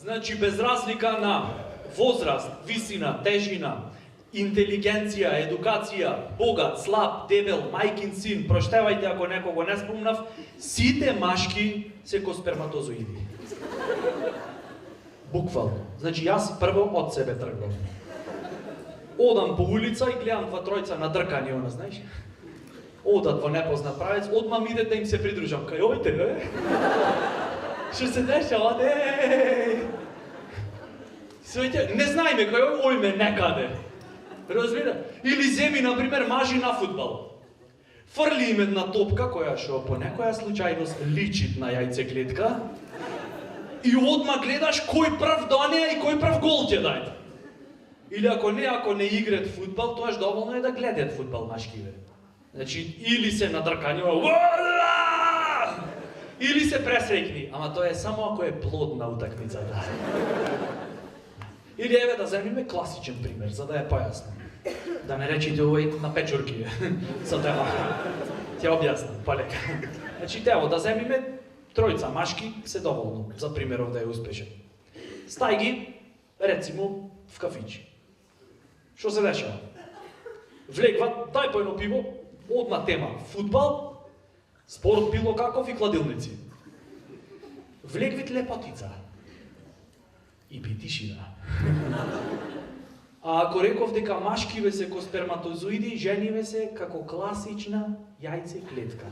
Значи без разлика на возраст, висина, тежина, интелигенција, едукација, богат, слаб, дебел, мајкин син, проштевајте ако некого не спомнав, сите машки се ко сперматозоиди. Буквално. Значи јас прво од себе тргнам. Одам по улица и гледам два тројца надркани, она, знаеш? Одат во непознат правец, одмам иде да им се придружам. Кај овите, Што се дешава, не знаеме кај ојме некаде. Разбира? Или земи, например, мажи на фудбал. Фрли им една топка, која шо по некоја случајност личит на јајцеклетка, и одма гледаш кој прв донеја и кој прв гол ќе даде. Или ако не играт фудбал, тоаш доволно е да гледат фудбал машкиве. Значи, или се надрканјува, или се пресреќни, ама тоа е само ако е плодна утакмицата. Или еве да земиме класичен пример, за да е појасно. Да не речите овој на печурки, за тема. Ќе објаснам, полека. Значи, тево, да земиме тројца машки, се доволно, за примеров да е успешен. Стај ги, рецимо, в кафичи. Што се дешава? Влегват, дај по едно пиво, одна тема, фудбал, спорт било каков и кладилници. Влегвит лепотица. И би тишина. А ако реков дека машкиве се ко сперматозоиди, жениве се како класична јајцеклетка.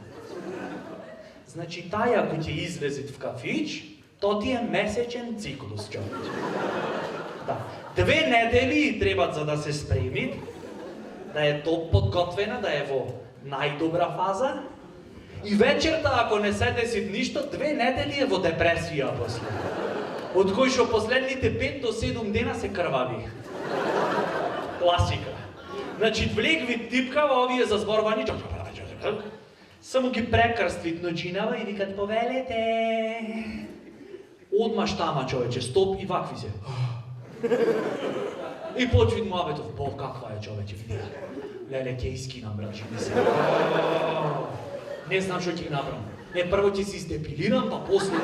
Значи, таја ако ќе излезет в кафич, то ти е месечен циклус, човече. Да. 2 недели требат за да се спремит, да е топ подготвена, да е во најдобра фаза, и вечерта, ако не се десит ништо, 2 недели е во депресија после. Од кој што последните 5 до 7 дена се крвави. Класика. Значи, влегви типкава овие зазборвани, само ги прекрствит ноџинава и викат повелете. Одма штама, човече, стоп и вакви се. И почвит муабетов, бо, каква е, човече, види. Леле, ќе искинам, брачи, не се. Не знам што ќе ги направам. Не, прво ќе си издепилирам, па после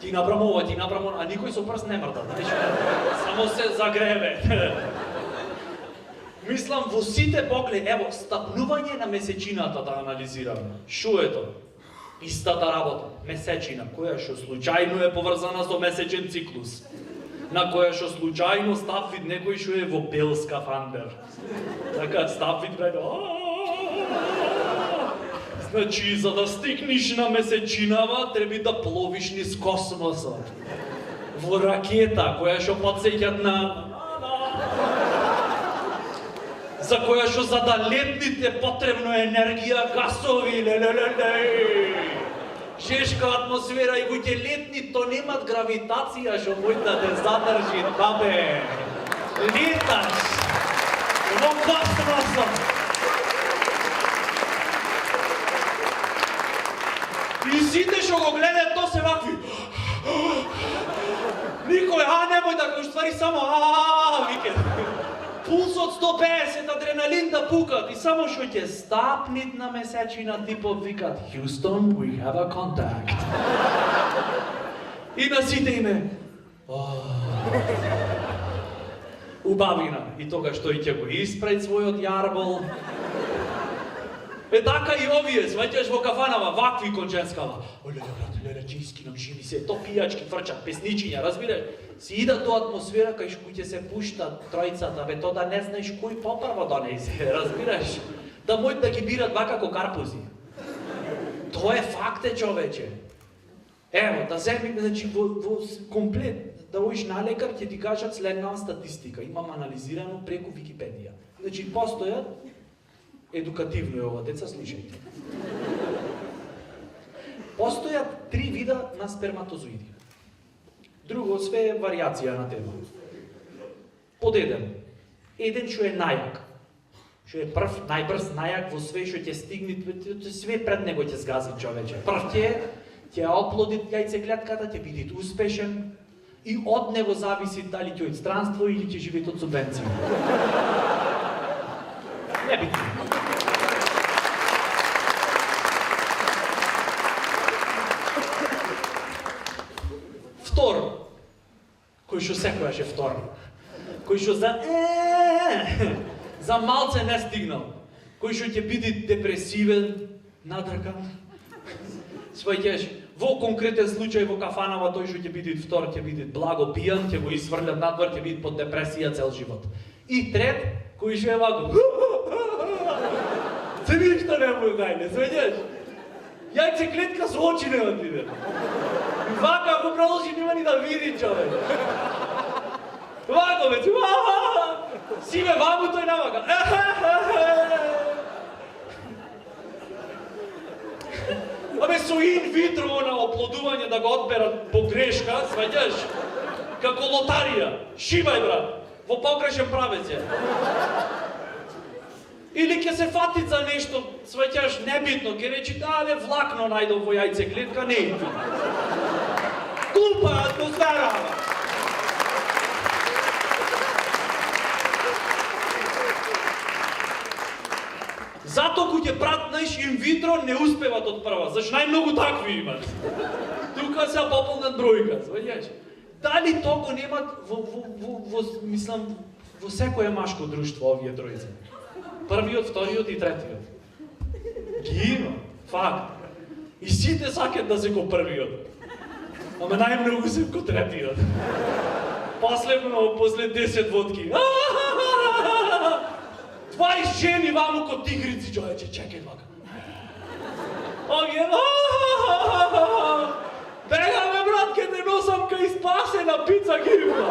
Ти направам ова, а никој со прст не мрда, знаеш? Само се загребе. Мислам, во сите поглед, ево, стапнување на месечината да анализираме. Шо е тоа? Истата работа, месечина, која што случајно е поврзана со месечен циклус, на која што случајно стапвид некој што е во бел скафандер. Така, стапвид пред... Значи, за да стигнеш на месечинава, треба да пловиш низ космосот. Во ракета, која што подсеќат на... За која што за да летните потребно енергија, гасови, Жешка атмосфера и кој летни, то немат гравитација што може да те задржи, бабе. Леташ во космосот. И сите што го гледаат, то се вакви. Никој, немој да го ствари само, вике. Пулсот 150, адреналин да пукат и само што ќе стапнит на месечина, типот викат Houston, we have a contact. И на сите име убавина. И тога што и ќе го испред својот јарбол. Е така и овие, сваќаш во кафанава, вакви кон женскава. Оле, брат, леле, ќе искинам, живи се, то пијачки фрчат, песничиња, разбираш? Си ида тоа атмосфера кај што ќе се пуштат тројцата, бе, то да не знаеш кој попрво донесе, разбираш? Да мојт да ги бират вака како карпузи. Тоа е факте, човече. Ево, да земи, значи, во комплет, да оиш на лекар, ќе ти кажат следнава статистика. Имам анализирано преку Википедија. Значи, постојат, едукативно е ова, деца, слушајте. Постојат 3 вида на сперматозоиди. Друго, све е варијација на тема. Под еден што е најак. Што е прв, најбрз, најак во све што ќе стигне, све пред него ќе сгази, човече. Прв ќе оплодит јајцеклетката, ќе биде успешен, И од него зависи дали ќе од странство или ќе живеете од субвенции. Не битно. Второ, кој што секојаш е второ, кој што за малце не стигнал, кој што ќе биде депресивен, надркан. Сваќаш, во конкретен случај во кафанава тој што ќе биде втор, ќе биде благо пијан, ќе го исфрлят надвор, ќе биде под депресија цел живот. И трет, кој што е вако. Се ништо не му дајне, сваќаш? Јајцеклетка со очи не отиде. Вака, ако продолжи, нема ни да види човек. Вако, бе, си ме ваму тој навака. Абе, со инвитро на оплодување да го одберат по грешка, сваѓаш? Како лотарија. Шибај, брат, во погрешен правец е. Или ќе се фатит за нешто, сваќаш, небитно, ќе речи, да, бе, влакно најдов во јајцеклетка, не е. Глупа атмосфера, бе. Зато кој ќе пратнеш инвитро не успеват од прва, зашто најмногу такви имат. Тука се пополнат бројка, сваѓаш? Дали то го немат мислам, во секое машко друштво овие тројца? Првиот, вториот и третиот. Ги има, факт. И сите сакат да се ко првиот. Ама најмногу се ко третиот. После 10 водки. 20 жени ваму ко тигрици, човече, чекај вака. Овие, бегаме, брат, ке те носам кај спасена пица гивна.